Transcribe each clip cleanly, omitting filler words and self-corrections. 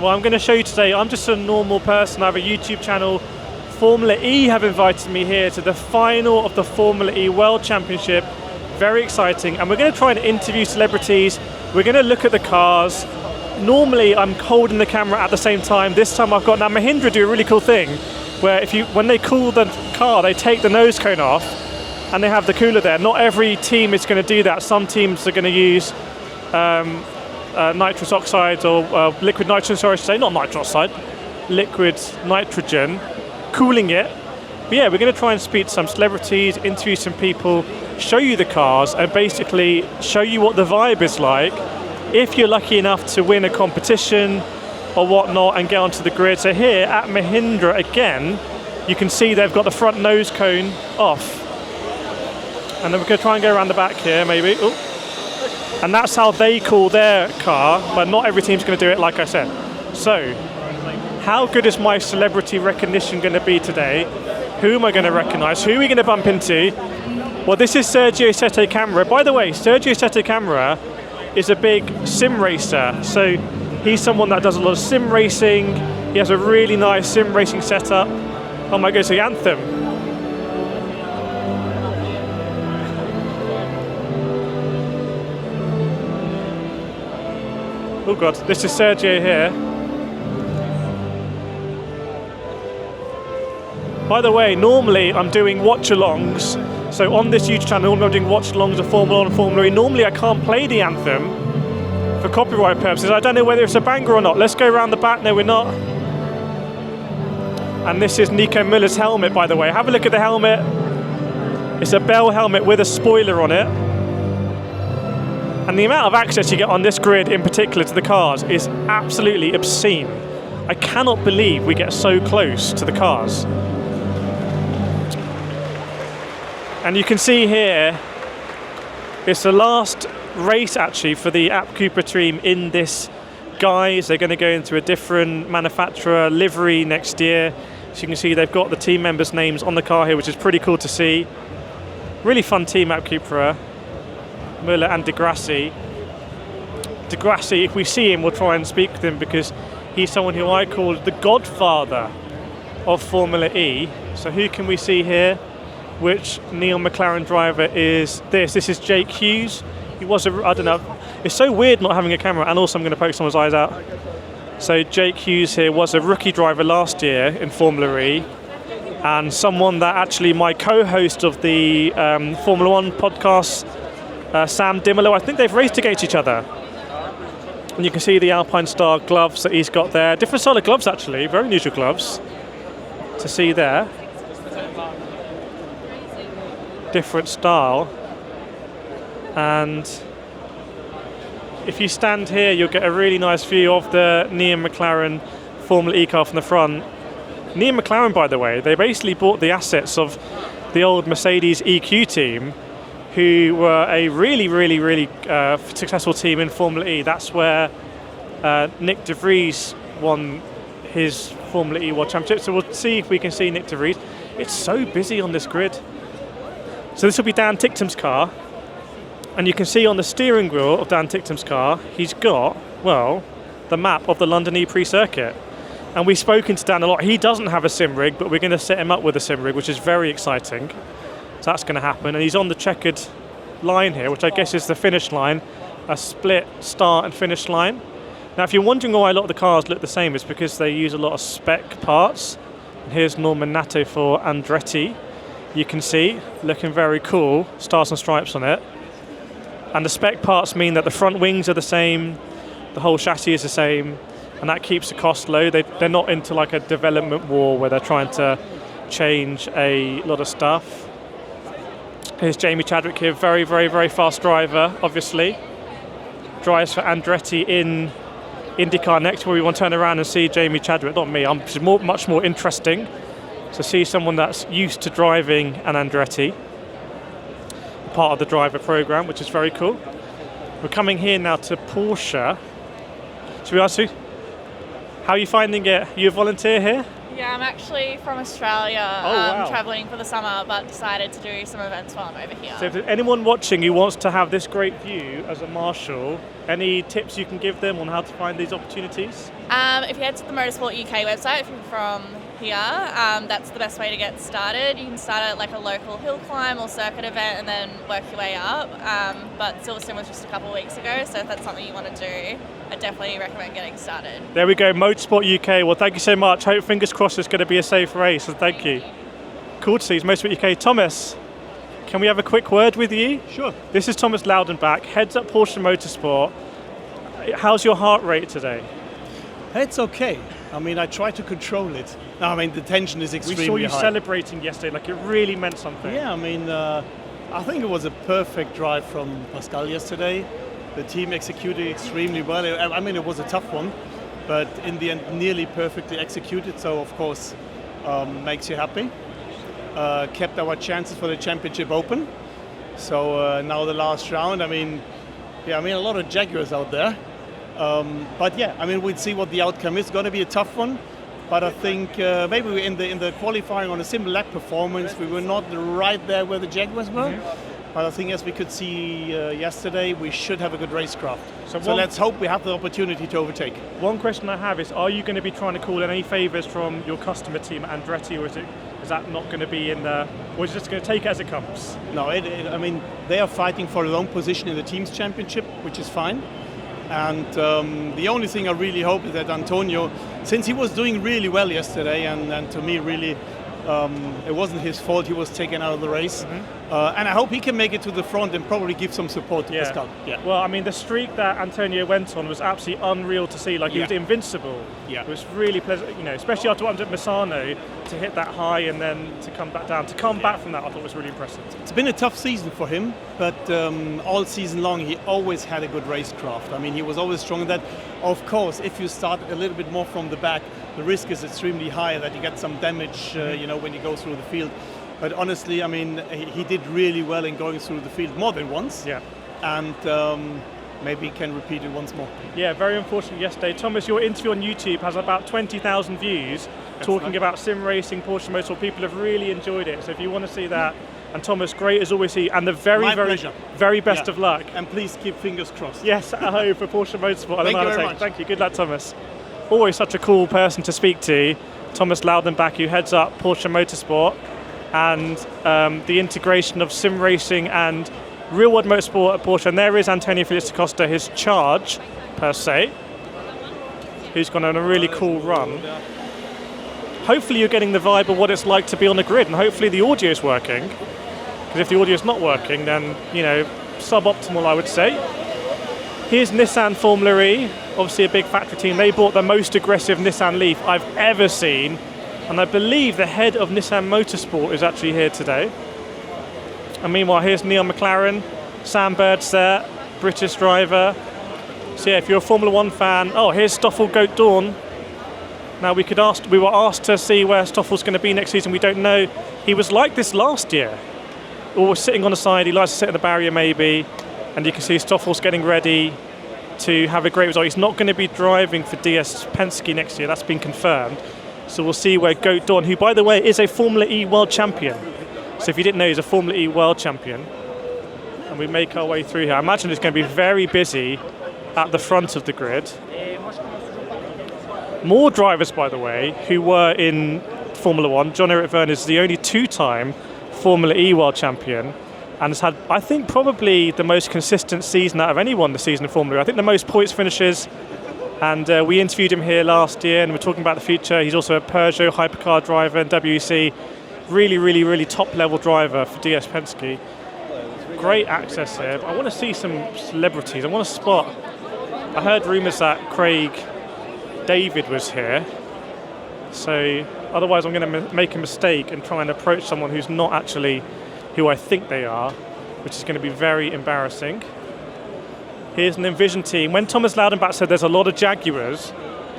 Well, I'm going to show you today, I'm just a normal person. I have a YouTube channel. Formula E have invited me here to the final of the Formula E World Championship. Very exciting. And we're going to try and interview celebrities. We're going to look at the cars. Normally, I'm holding the camera at the same time. This time I've got, now Mahindra do a really cool thing, where when they cool the car, they take the nose cone off and they have the cooler there. Not every team is going to do that. Some teams are going to use nitrous oxide or liquid nitrogen, sorry, I should say, not nitrous oxide, liquid nitrogen, cooling it. But yeah, we're going to try and speak to some celebrities, interview some people, show you the cars, and basically show you what the vibe is like if you're lucky enough to win a competition or whatnot and get onto the grid. So here at Mahindra again, you can see they've got the front nose cone off. And then we're going to try and go around the back here, maybe. Ooh. And that's how they cool their car, but not every team's going to do it, like I said. So, how good is my celebrity recognition going to be today? Who am I going to recognize? Who are we going to bump into? Well, this is Sergio Sette Camara. By the way, Sergio Sette Camara is a big sim racer. So, he's someone that does a lot of sim racing. He has a really nice sim racing setup. Oh my goodness, the anthem. Oh god, this is Sergio here. By the way, normally I'm doing watch-alongs. So on this YouTube channel, normally I'm doing watch-alongs of Formula 1 and Formula E. Normally I can't play the anthem for copyright purposes. I don't know whether it's a banger or not. Let's go around the back. No, we're not. And this is Nico Müller's helmet, by the way. Have a look at the helmet. It's a Bell helmet with a spoiler on it. And the amount of access you get on this grid in particular to the cars is absolutely obscene. I cannot believe we get so close to the cars. And you can see here, it's the last race actually for the App Cooper team in this guise. They're going to go into a different manufacturer livery next year. So you can see they've got the team members' names on the car here, which is pretty cool to see. Really fun team, App Cooper. Müller and De Grassi. De Grassi, if we see him, we'll try and speak with him because he's someone who I call the godfather of Formula E. So who can we see here? Which Neil McLaren driver is this? This is Jake Hughes. He was I don't know. It's so weird not having a camera, and also I'm going to poke someone's eyes out. So Jake Hughes here was a rookie driver last year in Formula E, and someone that actually my co-host of the Formula 1 podcast, Sam Dimolo, I think they've raced against each other. And you can see the Alpine Star gloves that he's got there. Different style of gloves actually, very unusual gloves to see there. Different style. And if you stand here, you'll get a really nice view of the Neil McLaren Formula E car from the front. Neil McLaren, by the way, they basically bought the assets of the old Mercedes EQ team, who were a really successful team in Formula E. That's where Nick de Vries won his Formula E World Championship. So we'll see if we can see Nick de Vries. It's so busy on this grid. So this will be Dan Ticktum's car. And you can see on the steering wheel of Dan Ticktum's car, he's got, well, the map of the London E-Prix circuit. And we've spoken to Dan a lot. He doesn't have a sim rig, but we're going to set him up with a sim rig, which is very exciting. So that's going to happen. And he's on the checkered line here, which I guess is the finish line, a split start and finish line. Now, if you're wondering why a lot of the cars look the same, it's because they use a lot of spec parts. And here's Norman Nato for Andretti. You can see, looking very cool, stars and stripes on it. And the spec parts mean that the front wings are the same, the whole chassis is the same, and that keeps the cost low. They're not into like a development war where they're trying to change a lot of stuff. Here's Jamie Chadwick here, very fast driver, obviously. Drives for Andretti in IndyCar next, where we want to turn around and see Jamie Chadwick, not me. It's much more interesting to see someone that's used to driving an Andretti, part of the driver program, which is very cool. We're coming here now to Porsche. Should we ask you, how are you finding it? Are you a volunteer here? Yeah, I'm actually from Australia, wow. travelling for the summer, but decided to do some events while I'm over here. So if there's anyone watching who wants to have this great view as a marshal, any tips you can give them on how to find these opportunities? If you head to the Motorsport UK website, if you're from here, that's the best way to get started. You can start at like a local hill climb or circuit event and then work your way up. But Silverstone was just a couple of weeks ago, so if that's something you want to do, I definitely recommend getting started. There we go, Motorsport UK. Well, thank you so much. Hope, fingers crossed, it's going to be a safe race, and thank you. Cool to see you, Motorsport UK. Thomas, can we have a quick word with you? Sure. This is Thomas Loudenbach, heads up Porsche Motorsport. How's your heart rate today? It's okay. I mean, I try to control it. No, I mean, the tension is extremely high. We saw you celebrating yesterday, like it really meant something. Yeah, I mean, I think it was a perfect drive from Pascal yesterday. The team executed extremely well. I mean, it was a tough one, but in the end, nearly perfectly executed. So, of course, makes you happy. Kept our chances for the championship open. So now the last round. I mean, a lot of Jaguars out there. But yeah, I mean, we'd see what the outcome is. It's going to be a tough one. But I think maybe we in the qualifying on a single lap performance, we were not right there where the Jaguars were. Mm-hmm. But I think as we could see yesterday, we should have a good racecraft. So let's hope we have the opportunity to overtake. One question I have is, are you going to be trying to call in any favours from your customer team, Andretti, or is that not going to be in the, or is it just going to take it as it comes? No, I mean, they are fighting for a long position in the team's championship, which is fine. And the only thing I really hope is that Antonio, since he was doing really well yesterday, and to me really, it wasn't his fault he was taken out of the race. Mm-hmm. And I hope he can make it to the front and probably give some support to Pascal. Yeah. Well, I mean, the streak that Antonio went on was absolutely unreal to see. Like, he was invincible. Yeah. It was really pleasant, especially after what happened at Misano, to hit that high and then to come back down. To come back from that, I thought was really impressive. It's been a tough season for him, but all season long he always had a good racecraft. I mean, he was always strong in that. Of course, if you start a little bit more from the back, the risk is extremely high that you get some damage, when you go through the field. But honestly, I mean, he did really well in going through the field more than once. Yeah. And maybe he can repeat it once more. Yeah, very unfortunate yesterday. Thomas, your interview on YouTube has about 20,000 views talking about sim racing, Porsche Motorsport. People have really enjoyed it. So if you want to see that, and Thomas, great as always, and the very best of luck. And please keep fingers crossed. Yes, I hope for Porsche Motorsport. Thank you very much. Thank you. Good luck, Thomas. Always such a cool person to speak to. Thomas Loudenbach, who heads up Porsche Motorsport, and the integration of sim racing and real-world motorsport at Porsche. And there is Antonio Felix da Costa, his charge, per se, who's gone on a really cool run. Hopefully you're getting the vibe of what it's like to be on the grid, and hopefully the audio is working. Because if the audio is not working, then, suboptimal, I would say. Here's Nissan Formula E, obviously a big factory team. They bought the most aggressive Nissan Leaf I've ever seen. And I believe the head of Nissan Motorsport is actually here today. And meanwhile, here's Neil McLaren, Sam Bird's there, British driver. So yeah, if you're a Formula One fan, here's Stoffel Goat Dawn. Now we were asked to see where Stoffel's going to be next season. We don't know. He was like this last year, or sitting on the side. He likes to sit at the barrier maybe, and you can see Stoffel's getting ready to have a great result. He's not going to be driving for DS Penske next year. That's been confirmed. So we'll see where Goat Dawn, who by the way is a Formula E World Champion. So if you didn't know, he's a Formula E World Champion. And we make our way through here. I imagine it's going to be very busy at the front of the grid. More drivers, by the way, who were in Formula One. John-Eric Vergne is the only two-time Formula E World Champion and has had, I think, probably the most consistent season out of anyone this season in Formula E. I think the most points finishes. And we interviewed him here last year, and we're talking about the future. He's also a Peugeot hypercar driver and WEC. Really, really, really top-level driver for DS Penske. Great access here. But I want to see some celebrities. I want to spot. I heard rumours that Craig David was here. So otherwise I'm going to make a mistake and try and approach someone who's not actually who I think they are, which is going to be very embarrassing. Here's an Envision team. When Thomas Loudenbach said there's a lot of Jaguars,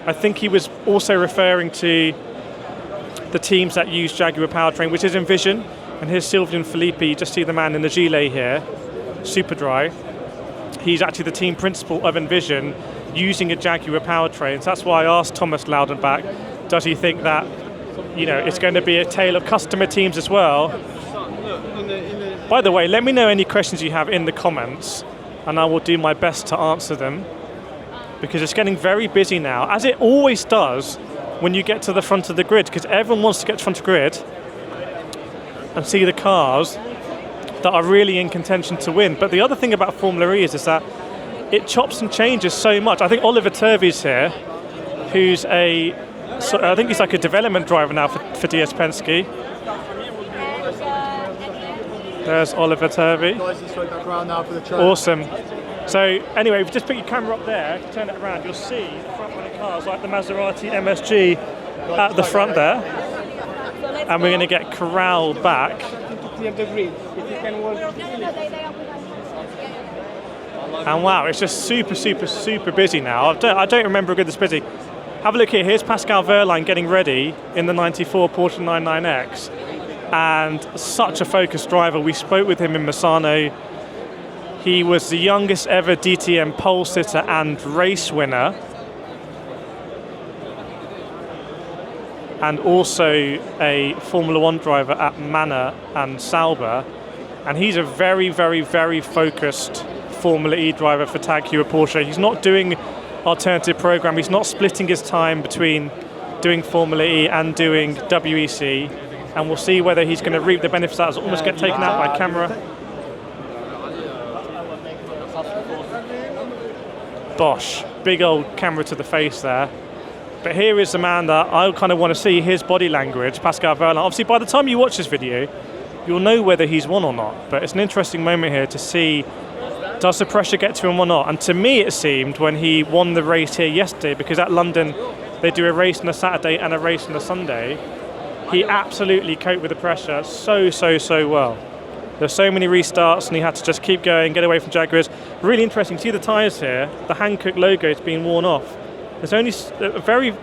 I think he was also referring to the teams that use Jaguar powertrain, which is Envision. And here's Sylvain Philippe. You just see the man in the gilet here, super dry. He's actually the team principal of Envision using a Jaguar powertrain. So that's why I asked Thomas Loudenbach, does he think that you know, it's going to be a tale of customer teams as well. By the way, let me know any questions you have in the comments, and I will do my best to answer them, because it's getting very busy now, as it always does when you get to the front of the grid, because everyone wants to get to the front of the grid and see the cars that are really in contention to win. But the other thing about Formula E is that it chops and changes so much. I think Oliver Turvey's here, who's I think he's like a development driver now for DS Penske. There's Oliver Turvey. Awesome. So anyway, if you just put your camera up there, if you turn it around, you'll see the front running cars like the Maserati MSG at the front there. And we're going to get corralled back. And wow, it's just super, super, super busy now. I don't remember a good this busy. Have a look here. Here's Pascal Wehrlein getting ready in the 94 Porsche 99X. And such a focused driver. We spoke with him in Misano. He was the youngest ever DTM pole sitter and race winner. And also a Formula One driver at Manor and Sauber. And he's a very, very, very focused Formula E driver for Tag Heuer Porsche. He's not doing alternative program. He's not splitting his time between doing Formula E and doing WEC. And we'll see whether he's going to reap the benefits. That almost get taken out by camera. Bosh, big old camera to the face there. But here is the man that I kind of want to see his body language, Pascal Wehrlein. Obviously, by the time you watch this video, you'll know whether he's won or not. But it's an interesting moment here to see, does the pressure get to him or not? And to me, it seemed when he won the race here yesterday, because at London, they do a race on a Saturday and a race on a Sunday, he absolutely coped with the pressure so well. There's so many restarts, and he had to just keep going, get away from Jaguars. Really interesting. See the tyres here? The Hankook logo is being worn off. There's only a very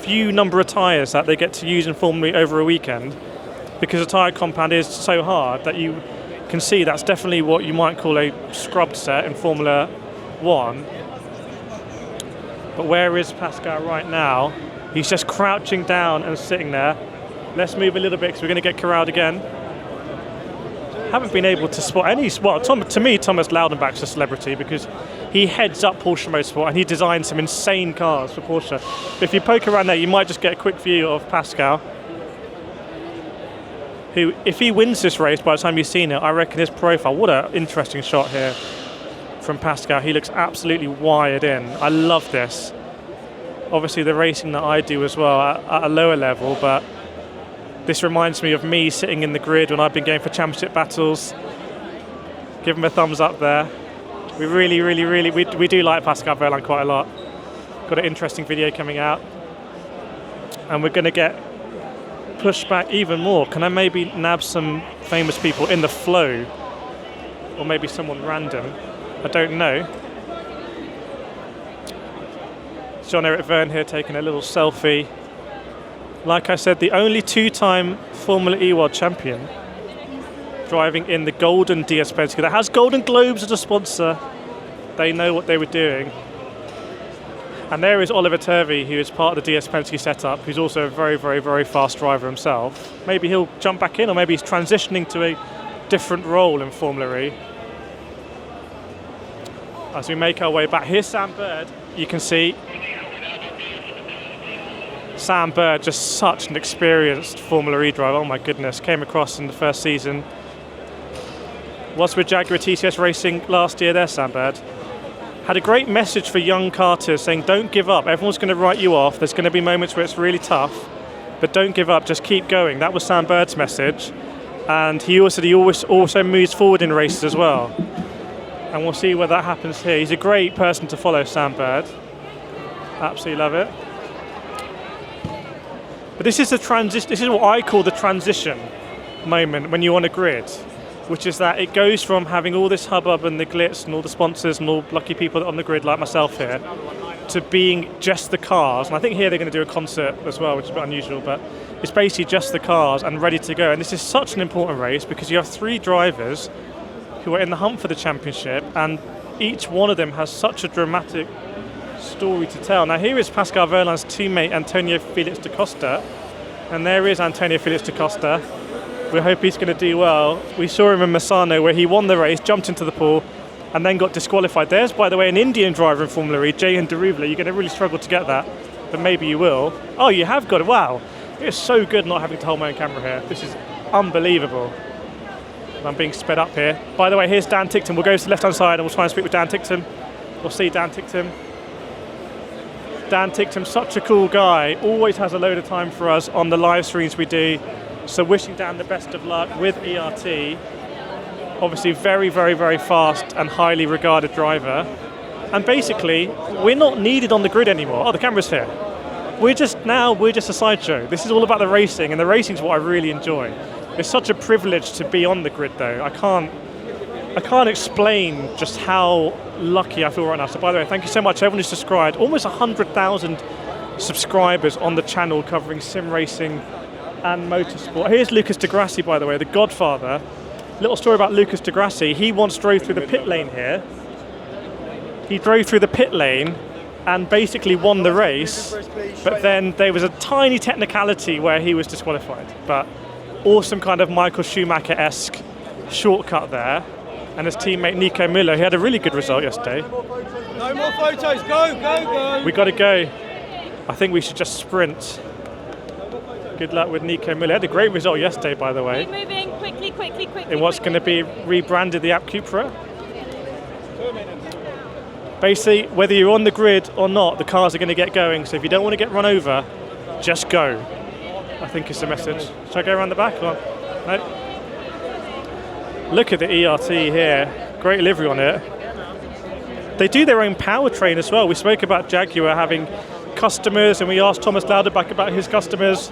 few number of tyres that they get to use in Formula E over a weekend, because the tyre compound is so hard that you can see that's definitely what you might call a scrubbed set in Formula One. But where is Pascal right now? He's just crouching down and sitting there. Let's move a little bit because we're going to get corralled again. Haven't been able to spot any. Well, to me, Thomas Laudenbach's a celebrity because he heads up Porsche Motorsport and he designed some insane cars for Porsche. But if you poke around there, you might just get a quick view of Pascal, who, if he wins this race by the time you've seen it, I reckon his profile, what an interesting shot here from Pascal. He looks absolutely wired in. I love this. Obviously the racing that I do as well at a lower level, but this reminds me of me sitting in the grid when I've been going for championship battles. Give him a thumbs up there. We we do like Pascal Wehrlein quite a lot. Got an interesting video coming out. And we're going to get pushed back even more. Can I maybe nab some famous people in the flow? Or maybe someone random? I don't know. Jean-Eric Verne here taking a little selfie. Like I said, the only two-time Formula E World Champion driving in the golden DS Penske that has Golden Globes as a sponsor. They know what they were doing. And there is Oliver Turvey, who is part of the DS Penske setup, who's also a very fast driver himself. Maybe he'll jump back in, or maybe he's transitioning to a different role in Formula E. As we make our way back, here's Sam Bird. You can see Sam Bird, just such an experienced Formula E driver. Oh my goodness, came across in the first season. Was with Jaguar TCS Racing last year there, Sam Bird. Had a great message for young karters saying don't give up. Everyone's going to write you off. There's going to be moments where it's really tough, but don't give up, just keep going. That was Sam Bird's message. And he also moves forward in races as well. And we'll see where that happens here. He's a great person to follow, Sam Bird. Absolutely love it. But this is the transition. This is what I call the transition moment when you're on a grid, which is that it goes from having all this hubbub and the glitz and all the sponsors and all lucky people on the grid like myself here, to being just the cars. And I think here they're going to do a concert as well, which is a bit unusual, but it's basically just the cars and ready to go. And this is such an important race because you have three drivers who are in the hunt for the championship, and each one of them has such a dramatic story to tell. Now here is Pascal Wehrlein's teammate Antonio Felix da Costa, And there is Antonio Felix da Costa. We hope he's going to do well. We saw him in Misano where he won the race, jumped into the pool, and then got disqualified. There's, by the way, an Indian driver in Formula E, Jayan Daruvla. You're going to really struggle to get that, but maybe you will. Oh, you have got it. Wow. It's so good not having to hold my own camera here. This is unbelievable. I'm being sped up here. By the way, here's Dan Tickton. We'll go to the left-hand side and we'll try and speak with Dan Tickton. We'll see Dan Tickton. Dan Tickton, such a cool guy. Always has a load of time for us on the live streams we do. So wishing Dan the best of luck with ERT. Obviously very, very, very fast and highly regarded driver. And basically, we're not needed on the grid anymore. Oh, the camera's here. We're just a sideshow. This is all about the racing, and the racing's what I really enjoy. It's such a privilege to be on the grid, though. I can't explain just how lucky I feel right now. So by the way, thank you so much everyone who's subscribed. Almost 100,000 subscribers on the channel covering sim racing and motorsport. Here's Lucas Di Grassi, by the way, the godfather. Little story about Lucas Di Grassi. He once drove through the pit lane here. He drove through the pit lane and basically won the race, but then there was a tiny technicality where he was disqualified. But awesome kind of Michael Schumacher-esque shortcut there. And his teammate Nico Müller, he had a really good result yesterday. No more photos, go! We got to go. I think we should just sprint. Good luck with Nico Müller. He had a great result yesterday, by the way. Keep moving, quickly. In what's going to be rebranded the App Cupra. Basically, whether you're on the grid or not, the cars are going to get going. So if you don't want to get run over, just go. I think is the message. Should I go around the back? Or? No? Look at the ERT here. Great livery on it. They do their own powertrain as well. We spoke about Jaguar having customers, and we asked Thomas Lauderbach about his customers.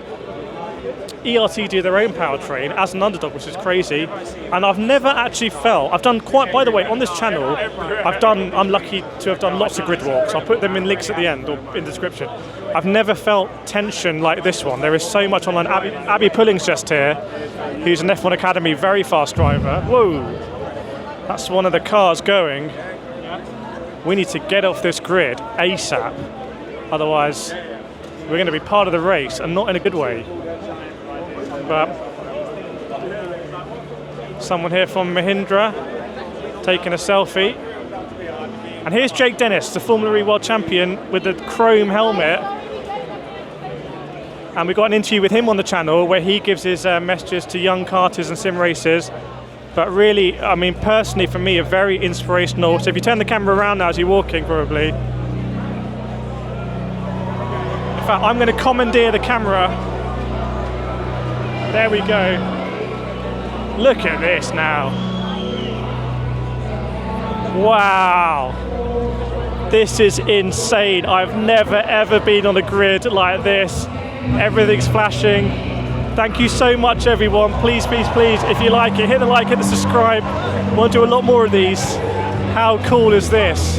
ERT do their own powertrain as an underdog, which is crazy. And I've never actually felt, I've done quite, by the way, on this channel, I'm lucky to have done lots of grid walks. I'll put them in links at the end or in the description. I've never felt tension like this one. There is so much online. Abby Pulling's just here, who's an F1 Academy very fast driver. Whoa, that's one of the cars going. We need to get off this grid ASAP. Otherwise, we're going to be part of the race and not in a good way. But someone here from Mahindra taking a selfie. And here's Jake Dennis, the Formula E World Champion with the chrome helmet. And we got an interview with him on the channel where he gives his messages to young karters and sim racers. But really, I mean, personally for me, a very inspirational. So if you turn the camera around now as you're walking, probably. In fact, I'm going to commandeer the camera. There we go. Look at this now. Wow. This is insane. I've never ever been on a grid like this. Everything's flashing. Thank you so much, everyone. Please, if you like it, hit the like, hit the subscribe. We'll do a lot more of these. How cool is this?